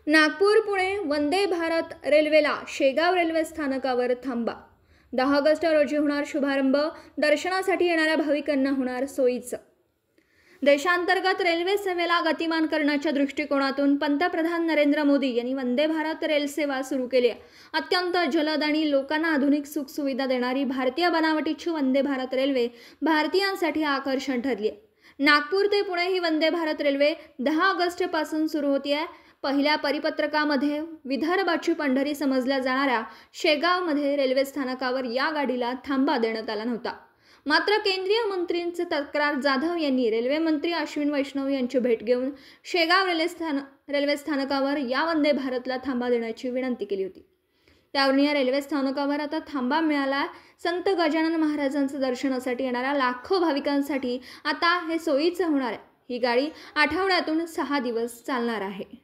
नागपूर पुणे वंदे भारत रेल्वेला शेगाव रेल्वे स्थानकावर थांबा। 10 ऑगस्ट रोजी होणार शुभारंभ। दर्शनासाठी येणाऱ्या भाविकांना होणार सोयीचं। देशांतर्गत रेल्वे सेवेला गतिमान करण्याच्या दृष्टिकोनातून पंतप्रधान नरेंद्र मोदी यांनी वंदे भारत रेल सेवा सुरू केली आहे। अत्यंत जलद आणि लोकांना आधुनिक सुखसुविधा देणारी भारतीय बनावटीची वंदे भारत रेल्वे भारतीयांसाठी आकर्षण ठरली आहे। नागपूर ते पुणे ही वंदे भारत रेल्वे 10 ऑगस्ट पासून सुरू होती आहे। पहिल्या परिपत्रकामध्ये विदर्भाची पंढरी समजल्या जाणाऱ्या शेगावमध्ये रेल्वे स्थानकावर या गाडीला थांबा देण्यात आला नव्हता। मात्र केंद्रीय मंत्रींचे तक्रार जाधव यांनी रेल्वे मंत्री अश्विन वैष्णव यांची भेट घेऊन शेगाव रेल्वे स्थानकावर या वंदे भारतला थांबा देण्याची विनंती केली होती। त्यावरून या रेल्वे स्थानकावर आता थांबा मिळाला। संत गजानन महाराजांच्या दर्शनासाठी येणाऱ्या लाखो भाविकांसाठी आता हे सोयीचं होणार आहे। ही गाडी आठवड्यातून 6 दिवस चालणार आहे।